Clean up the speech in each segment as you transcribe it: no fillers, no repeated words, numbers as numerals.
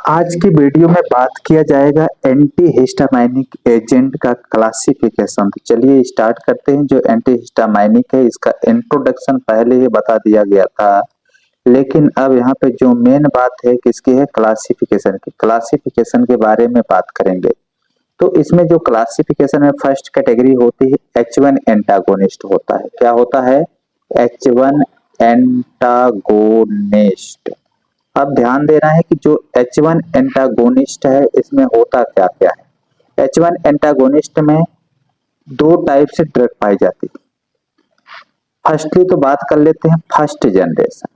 आज की वीडियो में बात किया जाएगा एंटी हिस्टामाइनिक एजेंट का क्लासिफिकेशन। तो चलिए स्टार्ट करते हैं। जो एंटी हिस्टामाइनिक है इसका इंट्रोडक्शन पहले ही बता दिया गया था, लेकिन अब यहाँ पे जो मेन बात है किसकी है, क्लासिफिकेशन की। क्लासिफिकेशन के बारे में बात करेंगे। तो इसमें जो क्लासिफिकेशन है, फर्स्ट कैटेगरी होती है H1 एंटागोनिस्ट होता है। क्या होता है? H1 antagonist. अब ध्यान देना है कि जो H1 एंटागोनिस्ट है इसमें होता क्या क्या है। H1 एंटागोनिस्ट में दो टाइप से ड्रग पाई जाती है। फर्स्टली तो बात कर लेते हैं फर्स्ट जनरेशन।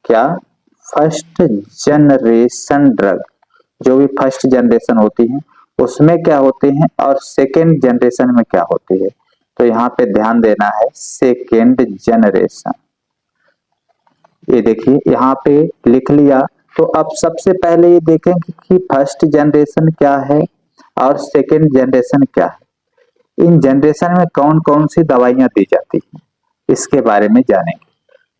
क्या? First generation drug. जो भी फर्स्ट जनरेशन होती है उसमें क्या होते हैं और सेकेंड जनरेशन में क्या होती है। तो यहाँ पे ध्यान देना है सेकेंड जनरेशन। ये देखिए यहाँ पे लिख लिया। तो अब सबसे पहले ये देखेंगे कि फर्स्ट जनरेशन क्या है और सेकेंड जनरेशन क्या है। इन जनरेशन में कौन कौन सी दवाइयां दी जाती हैं इसके बारे में जानेंगे।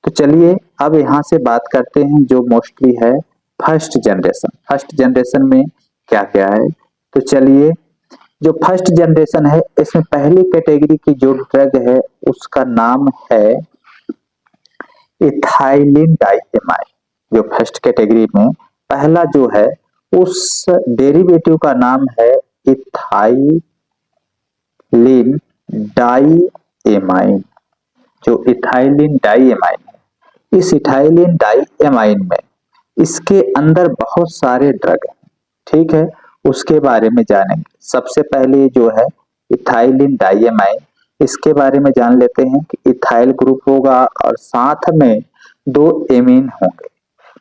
तो चलिए अब यहाँ से बात करते हैं जो मोस्टली है फर्स्ट जनरेशन। फर्स्ट जनरेशन में क्या क्या है। तो चलिए, जो फर्स्ट जनरेशन है इसमें पहली कैटेगरी की जो ड्रग है उसका नाम है इथाइलिन डाइएमाइन। जो फर्स्ट कैटेगरी में पहला जो है उस डेरिवेटिव का नाम है इथाइलिन डाइएमाइन। जो इथाइलिन डाइएमाइन है, इस इथाइलिन डाइएमाइन में इसके अंदर बहुत सारे ड्रग हैं। ठीक है, उसके बारे में जानेंगे। सबसे पहले जो है इथाइलिन डाइएमाइन, इसके बारे में जान लेते हैं कि इथाइल ग्रुप होगा और साथ में दो एमीन होंगे।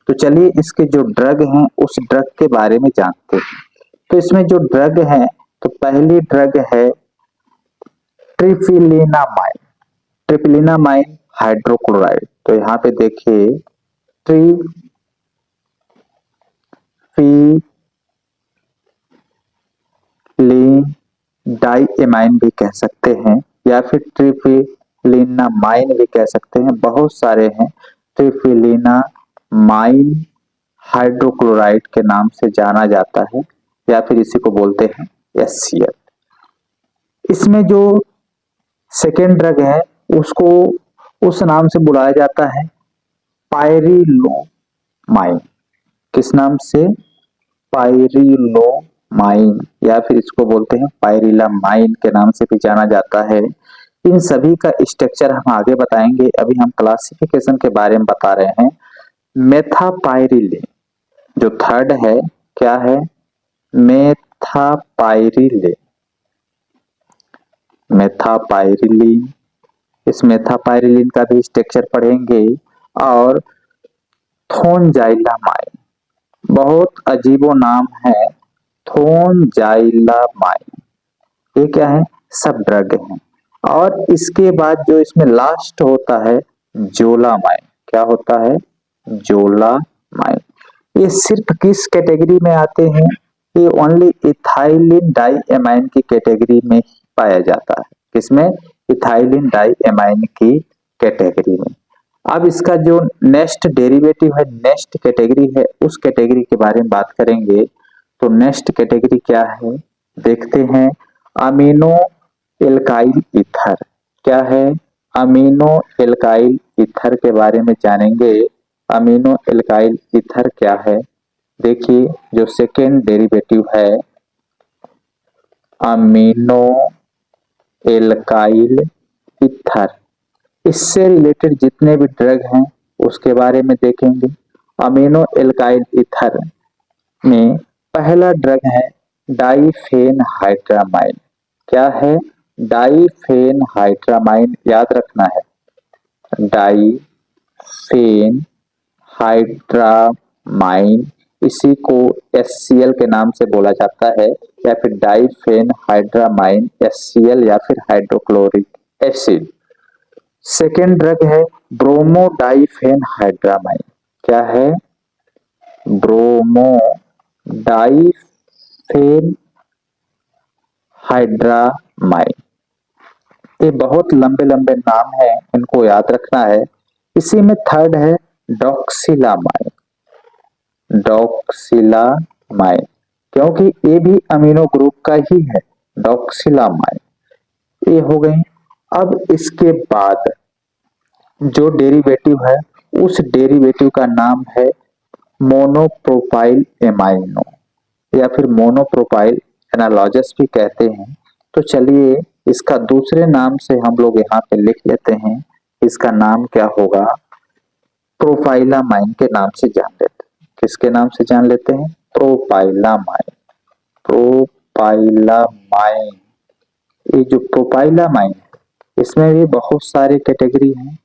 तो चलिए इसके जो ड्रग हैं उस ड्रग के बारे में जानते हैं। तो इसमें जो ड्रग है, तो पहली ड्रग है ट्रिफिलिनामाइन। ट्रिफिलिनामाइन हाइड्रोक्लोराइड। तो यहाँ पे देखिए डाइएमाइन भी कह सकते हैं या फिर ट्रिफिलिनामाइन भी कह सकते हैं, बहुत सारे हैं। ट्रिफिलिनामाइन हाइड्रोक्लोराइड के नाम से जाना जाता है या फिर इसी को बोलते हैं HCl। इसमें जो सेकेंड ड्रग है उसको उस नाम से बुलाया जाता है पायरिलोमाइन। किस नाम से? पायरिलोमाइन, या फिर इसको बोलते हैं पायरिलामाइन के नाम से भी जाना जाता है। इन सभी का स्ट्रक्चर हम आगे बताएंगे, अभी हम क्लासिफिकेशन के बारे में बता रहे हैं। मेथापायरिलीन जो थर्ड है, क्या है? मेथापायरिलीन। मेथापायरिलीन, इस मेथापायरिलीन का भी स्ट्रक्चर पढ़ेंगे। और थोनजाइलामाइन, बहुत अजीबो नाम है थोनजाइलामाइन। ये क्या है? सब ड्रग हैं। और इसके बाद जो इसमें लास्ट होता है जोलामाइन। क्या होता है? जोलामाइन। ये सिर्फ किस कैटेगरी में आते हैं? ये ओनली इथाइलिन डाइएमाइन की कैटेगरी में ही पाया जाता है। किसमें? इथाइलिन डाइएमाइन की कैटेगरी में। अब इसका जो नेक्स्ट डेरिवेटिव है, नेक्स्ट कैटेगरी है, उस कैटेगरी के बारे में बात करेंगे। तो नेक्स्ट कैटेगरी क्या है देखते हैं। Amino alkyl ether. क्या है? अमीनो एल्काइल ईथर के बारे में जानेंगे। अमीनो एल्काइल ईथर क्या है? देखिए जो सेकेंड डेरिवेटिव है अमीनो एल्काइल ईथर, इससे रिलेटेड जितने भी ड्रग हैं उसके बारे में देखेंगे। अमीनो एल्काइल ईथर में पहला ड्रग है डाइफेनहाइड्रामाइन। क्या है? डाइफेनहाइड्रामाइन, याद रखना है। डाइफेनहाइड्रामाइन, इसी को HCl के नाम से बोला जाता है, या फिर डाइफेनहाइड्रामाइन HCl या फिर हाइड्रोक्लोरिक एसिड। सेकेंड ड्रग है ब्रोमोडाइफेनहाइड्रामाइन। क्या है? ब्रोमोडाइफेनहाइड्रामाइन। ये बहुत लंबे लंबे नाम हैं, इनको याद रखना है। इसी में थर्ड है डॉक्सिलामाइन। डॉक्सिलामाइन, माइन, क्योंकि ये भी अमीनो ग्रुप का ही है, डॉक्सिलामाइन। ये हो गई। अब इसके बाद जो डेरिवेटिव है उस डेरिवेटिव का नाम है मोनोप्रोपाइल एमाइनो या फिर मोनोप्रोपाइल एनालॉगस भी कहते हैं। तो चलिए इसका दूसरे नाम से हम लोग यहाँ पे लिख लेते हैं। इसका नाम क्या होगा? प्रोपाइलामाइन के नाम से जान लेते हैं। किसके नाम से जान लेते हैं? प्रोपाइलामाइन। प्रोपाइलामाइन, ये जो प्रोपाइलामाइन है इसमें भी बहुत सारे कैटेगरी हैं।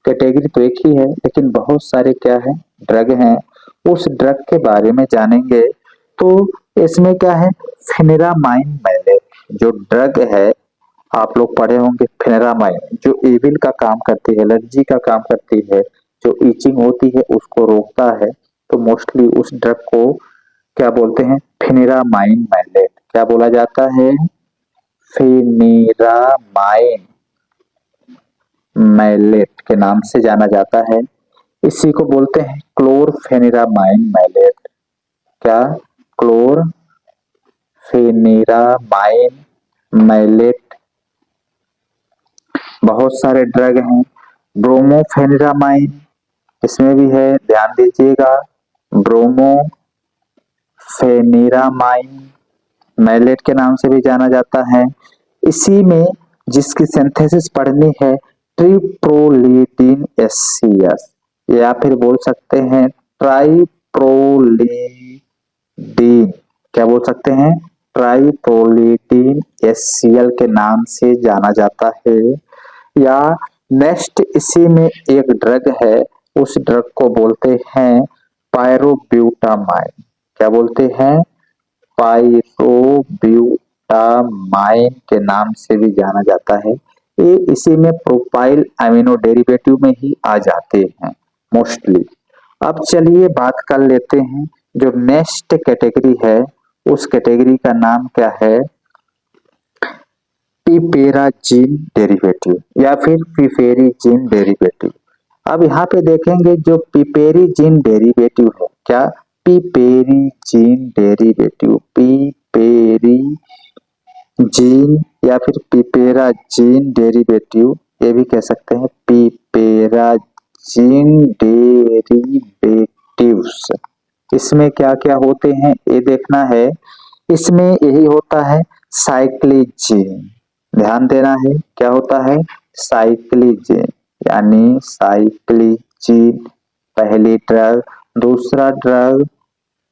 कैटेगरी तो एक ही है लेकिन बहुत सारे क्या है, ड्रग हैं। उस ड्रग के बारे में जानेंगे। तो इसमें क्या है, फेनेरामाइन मैलेट जो ड्रग है, आप लोग पढ़े होंगे फेनेरामाइन, जो एविल का काम करती है, एलर्जी का काम करती है, जो ईचिंग होती है उसको रोकता है। तो मोस्टली उस ड्रग को क्या बोलते हैं? फेनेरामाइन मैलेट। क्या बोला जाता है? फेनेरामाइन मैलेट के नाम से जाना जाता है। इसी को बोलते हैं क्लोरफेनेरामाइन मैलेट। क्या? Chlorpheniramine maleate. बहुत सारे ड्रग हैं। ब्रोमोफेनेरामाइन इसमें भी है, ध्यान दीजिएगा। ब्रोमोफेनेरामाइन मैलेट के नाम से भी जाना जाता है। इसी में जिसकी सिंथेसिस पढ़नी है, ट्रिप्रोलिडीन एससीएस या फिर बोल सकते हैं ट्राइप्रोलिडीन। क्या बोल सकते हैं? ट्राइप्रोलिडीन एससीएल के नाम से जाना जाता है। या नेक्स्ट इसी में एक ड्रग है, उस ड्रग को बोलते हैं पायरोब्यूटामाइन। क्या बोलते हैं? पायरोब्यूटामाइन के नाम से भी जाना जाता है। ये इसी में प्रोपाइल अमीनो डेरिवेटिव में ही आ जाते हैं मोस्टली। अब चलिए बात कर लेते हैं जो नेक्स्ट कैटेगरी है, उस कैटेगरी का नाम क्या है? पिपेराजीन डेरिवेटिव या फिर पिपेरीजीन डेरिवेटिव। अब यहाँ पे देखेंगे जो पिपेरीजीन डेरिवेटिव है, क्या? पिपेरीजीन डेरिवेटिव, पिपेरीजीन या फिर पिपेराजीन डेरिवेटिव, ये भी कह सकते हैं पिपेराजीन डेरिवेटिव्स। इसमें क्या क्या होते हैं ये देखना है। इसमें यही होता है साइक्लिजीन, ध्यान देना है। क्या होता है? साइक्लिजीन, यानी साइक्लिजीन पहली ड्रग। दूसरा ड्रग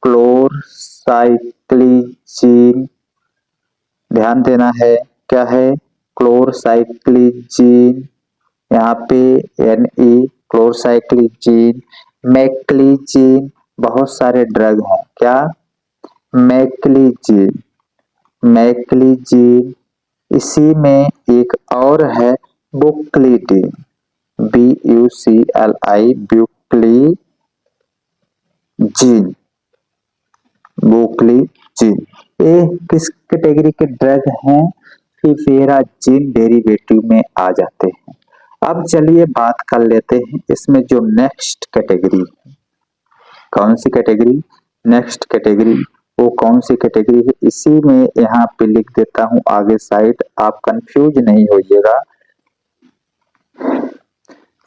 क्लोरसाइक्लिजीन, ध्यान देना है। क्या है? क्लोरसाइक्लिजीन, यहाँ पे Ne, क्लोरसाइक्लिजीन। मैक्लिजीन, बहुत सारे ड्रग हैं। क्या? मैक्लिजीन, मैक्लिजीन। इसी में एक और है बुक्लिडीन, BUCLI, बुक्लिजीन, बुक्लिजीन। ये किस कैटेगरी के ड्रग हैं? पिपेराजीन डेरिवेटिव में आ जाते हैं। अब चलिए बात कर लेते हैं इसमें जो नेक्स्ट कैटेगरी है। कौन सी कैटेगरी? नेक्स्ट कैटेगरी वो कौन सी कैटेगरी है? इसी में यहाँ पे लिख देता हूँ आगे साइड, आप कंफ्यूज नहीं होइएगा।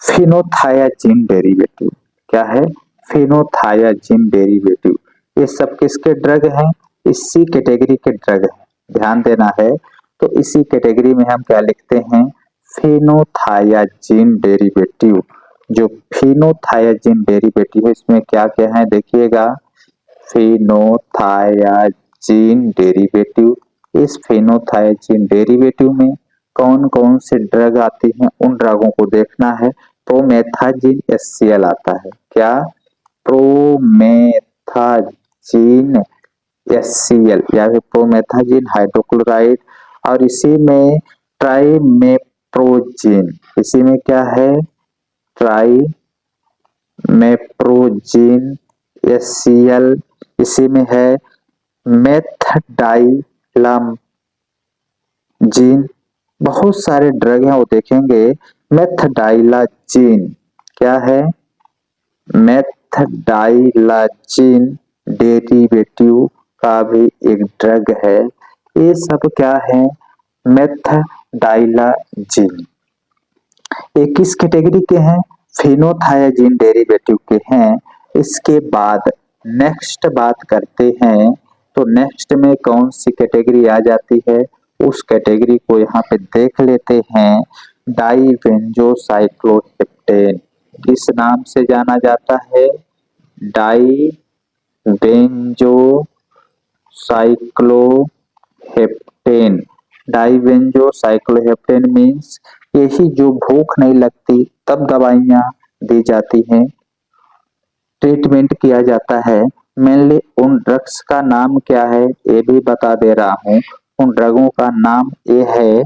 फिनोथायाजीन डेरिवेटिव। क्या है? फिनोथायाजीन डेरिवेटिव। ये सब किसके ड्रग हैं? इसी कैटेगरी के ड्रग हैं, ध्यान देना है। तो इसी कैटेगरी में हम क्या लिखते हैं? फिनोथायाजीन डेरिवेटिव। जो फिनोथायाजीन डेरिवेटिव है इसमें क्या क्या है देखिएगा। फिनोथायाजीन डेरिवेटिव, इस फिनोथायाजीन डेरिवेटिव में कौन कौन से ड्रग आती हैं उन ड्रगों को देखना है। प्रोमेथाजीन HCl आता है। क्या? प्रोमेथाजीन HCl या फिर प्रोमेथाजीन हाइड्रोक्लोराइड। और इसी में ट्राइमेप्रोजीन, इसी में क्या है? ट्राइमेप्रोजीन HCl। इसी में है मेथडाइलाजीन। बहुत सारे ड्रग हैं वो देखेंगे। मेथडाइलाजीन, क्या है? मेथडाइलाजीन डेरिवेटिव का भी एक ड्रग है। ये सब क्या है? मेथडाइलाजीन। ये किस कैटेगरी के हैं? फिनोथायाजीन डेरिवेटिव के हैं। इसके बाद नेक्स्ट बात करते हैं, तो नेक्स्ट में कौन सी कैटेगरी आ जाती है उस कैटेगरी को यहाँ पे देख लेते हैं। डाइवेंजोसाइक्लोहेप्टेन किस नाम से जाना जाता है? डाइवेंजोसाइक्लोहेप्टेन। डाइवेंजोसाइक्लोहेप्टेन मीन्स यही जो भूख नहीं लगती तब दवाइयां दी जाती हैं, ट्रीटमेंट किया जाता है। मेनली उन ड्रग्स का नाम क्या है ये भी बता दे रहा हूँ। उन ड्रगों का नाम ये है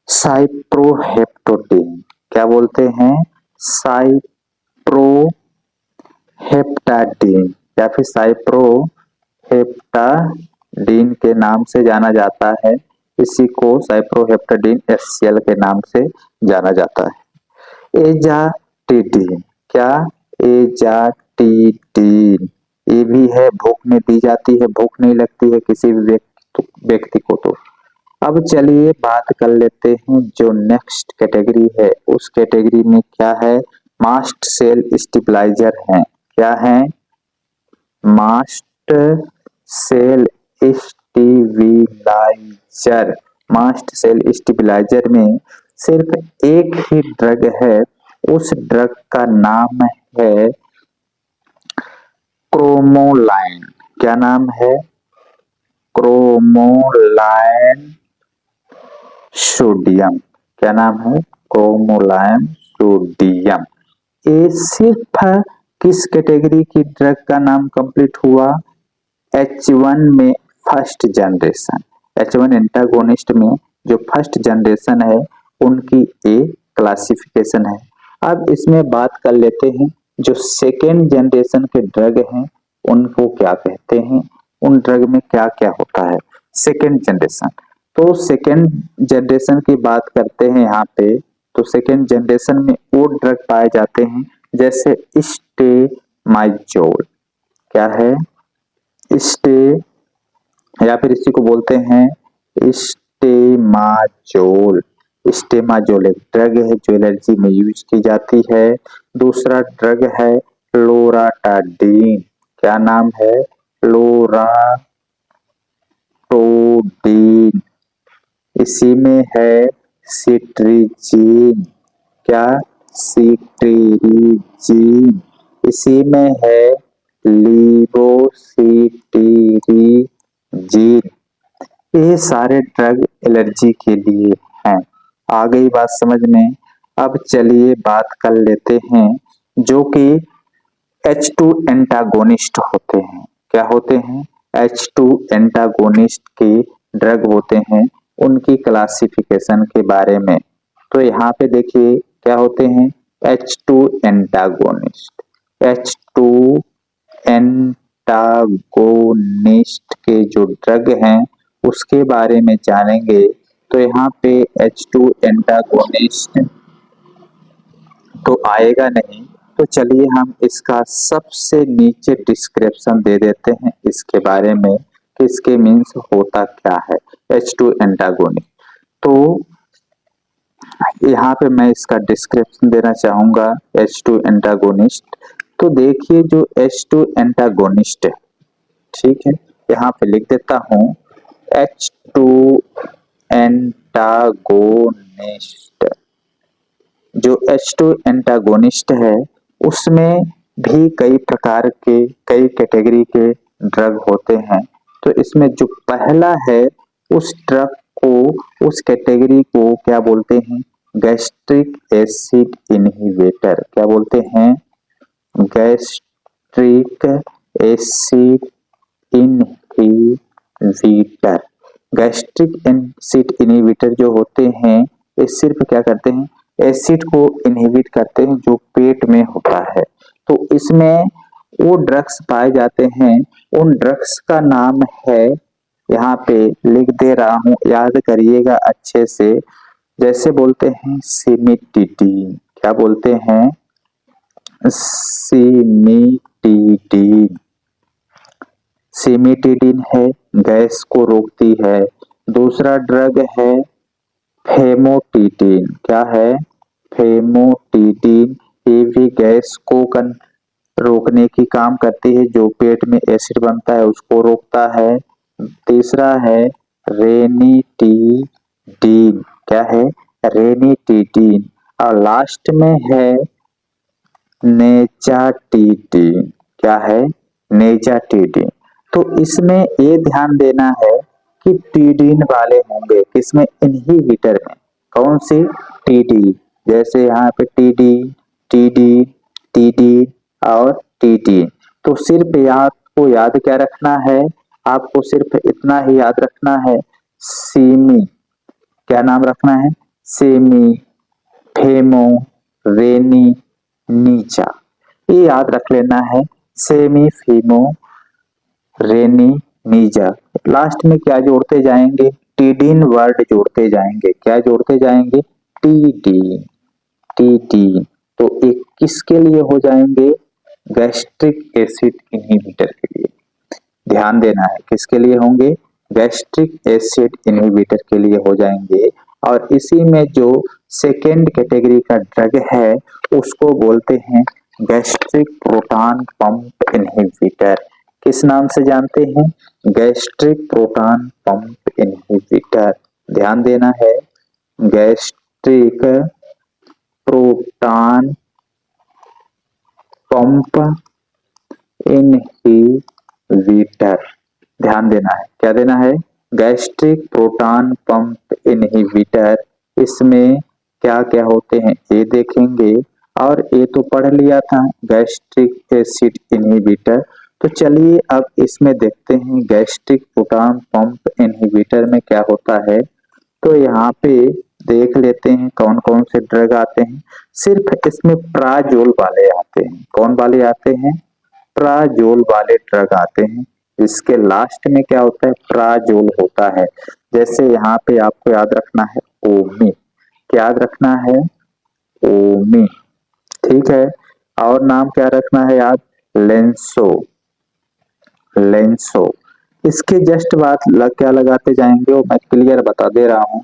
साइप्रोहेप्टोडिन। क्या बोलते हैं? साइप्रोहेप्टाडिन या फिर साइप्रोहेप्टाडिन के नाम से जाना जाता है। इसी को साइप्रोहेप्टाडिन HCl के नाम से जाना जाता है। एजाटिडीन, क्या? एजाटिडीन ये भी है, भूख में दी जाती है, भूख नहीं लगती है किसी भी व्यक्ति को। तो अब चलिए बात कर लेते हैं जो नेक्स्ट कैटेगरी है उस कैटेगरी में क्या है? मास्ट सेल स्टेबलाइजर है। क्या है? Mast cell stabiliser. Mast cell stabiliser में सिर्फ एक ही ड्रग है, उस ड्रग का नाम है क्रोमोलाइन। क्या नाम है? क्रोमोलाइन सोडियम। क्या नाम है? क्रोमोलाइन सोडियम। ये सिर्फ किस कैटेगरी की ड्रग का नाम कंप्लीट हुआ? H1 में फर्स्ट जनरेशन। H1 एंटागोनिस्ट में जो फर्स्ट जनरेशन है उनकी ये क्लासिफिकेशन है। अब इसमें बात कर लेते हैं जो सेकेंड जनरेशन के ड्रग हैं उनको क्या कहते हैं, उन ड्रग में क्या क्या होता है। सेकेंड जनरेशन, तो सेकेंड जनरेशन की बात करते हैं यहाँ पे, तो सेकेंड जनरेशन में वो ड्रग पाए जाते हैं जैसे स्टेमाइजोल। क्या है? स्टे या फिर इसी को बोलते हैं स्टेमाजोल। स्टेमाजोल एक ड्रग है जो एलर्जी में यूज की जाती है। दूसरा ड्रग है लोराटाडीन। क्या नाम है? लोराटोडीन। इसी में है सिट्रीजीन। क्या? सिट्रीजीन। इसी में है लीवोसिटीरीजीन। ये सारे ड्रग एलर्जी के लिए हैं। आ गई बात समझ में? अब चलिए बात कर लेते हैं जो कि H2 एंटागोनिस्ट होते हैं। क्या होते हैं? H2 एंटागोनिस्ट के ड्रग होते हैं, उनकी क्लासिफिकेशन के बारे में। तो यहाँ पे देखिए क्या होते हैं? H2 antagonist. H2 एंटागोनिस्ट के जो ड्रग हैं उसके बारे में जानेंगे। तो यहाँ पे H2 एंटागोनिस्ट तो आएगा नहीं, तो चलिए हम इसका सबसे नीचे डिस्क्रिप्शन दे देते हैं इसके बारे में कि इसके मीन्स होता क्या है H2 एंटागोनिस्ट। तो यहाँ पे मैं इसका डिस्क्रिप्शन देना चाहूंगा H2 एंटागोनिस्ट। तो देखिए जो H2 एंटागोनिस्ट है, ठीक है, यहाँ पे लिख देता हूँ H2 एंटागोनिस्ट। जो H2 एंटागोनिस्ट है उसमें भी कई प्रकार के, कई कैटेगरी के ड्रग होते हैं। तो इसमें जो पहला है उस ड्रग को, उस कैटेगरी को क्या बोलते हैं? Gastric acid inhibitor. क्या बोलते हैं? Gastric acid inhibitor. Gastric acid inhibitor जो होते हैं ये सिर्फ क्या करते हैं? एसिड को इनहिबिट करते हैं जो पेट में होता है। तो इसमें वो ड्रग्स पाए जाते हैं, उन ड्रग्स का नाम है, यहाँ पे लिख दे रहा हूँ, याद करिएगा अच्छे से। जैसे बोलते हैं सिमिटिडीन। क्या बोलते हैं? सिमिटिडीन। सिमिटिडिन है, गैस को रोकती है। दूसरा ड्रग है फेमोटिडिन, क्या है? फेमोटिडिन, ये भी गैस को रोकने की काम करती है, जो पेट में एसिड बनता है उसको रोकता है। तीसरा है रेनिटिडीन, क्या है? रेनिटिडीन। और लास्ट में है नेजाटिडीन, क्या है? नेजाटिडीन। तो इसमें ये ध्यान देना है कि टीडीन वाले होंगे किसमें? इनहिबिटर में। कौन सी? टीडी, जैसे यहाँ पे टीडी, टीडी, टीडी और टीडी। तो सिर्फ आपको याद क्या रखना है? आपको सिर्फ इतना ही याद रखना है, सीमी, क्या नाम रखना है? सेमी, फेमो, रेनी, नीचा, ये याद रख लेना है। सेमी, फीमो, रेनी, नीजा। लास्ट में क्या जोड़ते जाएंगे? टीडीन वर्ड जोड़ते जाएंगे। क्या जोड़ते जाएंगे? टीडीन, टीडीन। तो एक किसके लिए हो जाएंगे? गैस्ट्रिक एसिड इनहिबिटर के लिए। ध्यान देना है, किसके लिए होंगे? गैस्ट्रिक एसिड इनहिबिटर के लिए हो जाएंगे। और इसी में जो सेकेंड कैटेगरी का ड्रग है उसको बोलते हैं गैस्ट्रिक प्रोटॉन पंप इनहिबिटर। किस नाम से जानते हैं? Gastric proton pump inhibitor. ध्यान देना है, गैस्ट्रिक प्रोटॉन पंप इनहिबिटर। ध्यान देना है, क्या देना है? Gastric proton pump inhibitor. इसमें क्या क्या होते हैं ये देखेंगे, और ये तो पढ़ लिया था गैस्ट्रिक एसिड इनहिबिटर। तो चलिए अब इसमें देखते हैं गैस्ट्रिक प्रोटॉन पंप इनहिबिटर में क्या होता है। तो यहाँ पे देख लेते हैं कौन कौन से ड्रग आते हैं। सिर्फ इसमें प्राजोल वाले आते हैं। कौन वाले आते हैं? प्राजोल वाले ड्रग आते हैं। इसके लास्ट में क्या होता है? प्राजोल होता है। जैसे यहाँ पे आपको याद रखना है ओमी, क्या याद रखना है? ओमी, ठीक है। और नाम क्या रखना है याद? लेंसो, लेंसो। इसके जस्ट बाद क्या लगाते जाएंगे वो मैं क्लियर बता दे रहा हूँ।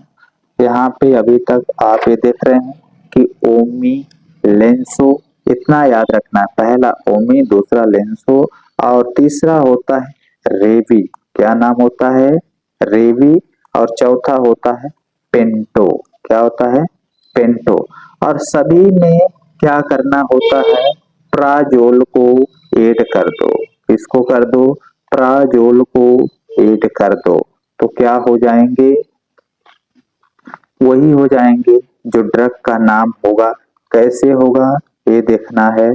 यहाँ पे अभी तक आप ये देख रहे हैं कि ओमी, लेंसो, इतना याद रखना है। पहला ओमी, दूसरा लेंसो और तीसरा होता है रेवी। क्या नाम होता है? रेवी। और चौथा होता है पेंटो। क्या होता है? पेंटो। और सभी में क्या करना होता है? प्राजोल को ऐड कर दो। किसको कर दो? प्राजोल को ऐड कर दो। तो क्या हो जाएंगे? वही हो जाएंगे जो ड्रग का नाम होगा। कैसे होगा ये देखना है,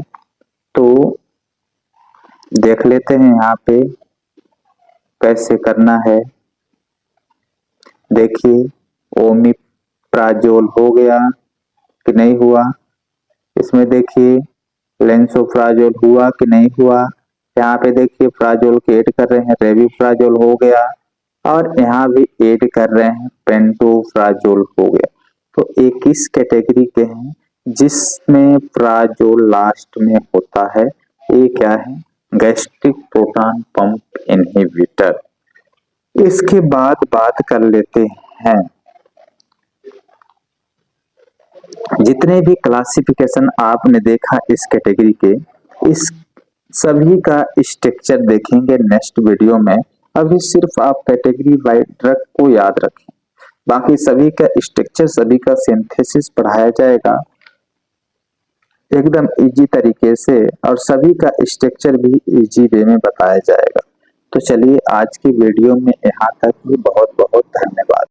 तो देख लेते हैं यहाँ पे कैसे करना है। देखिए ओमिप्राजोल हो गया कि नहीं हुआ? इसमें देखिए लेंसोप्राजोल हुआ कि नहीं हुआ? यहाँ पे देखिए प्राजोल के ऐड कर रहे हैं, रेविप्राजोल हो गया और यहाँ भी ऐड कर रहे हैं पेंटोप्राजोल हो गया। तो एक इस कैटेगरी के हैं जिसमें प्राजोल लास्ट में होता है। ये क्या है? Gastric proton pump inhibitor. इसके बाद बात कर लेते हैं जितने भी क्लासिफिकेशन आपने देखा इस कैटेगरी के, इस सभी का स्ट्रक्चर देखेंगे नेक्स्ट वीडियो में। अभी सिर्फ आप कैटेगरी वाइज ड्रग को याद रखें, बाकी सभी का स्ट्रक्चर, सभी का सिंथेसिस पढ़ाया जाएगा एकदम इजी तरीके से, और सभी का स्ट्रक्चर भी इजी वे में बताया जाएगा। तो चलिए आज की वीडियो में यहाँ तक ही। बहुत बहुत धन्यवाद।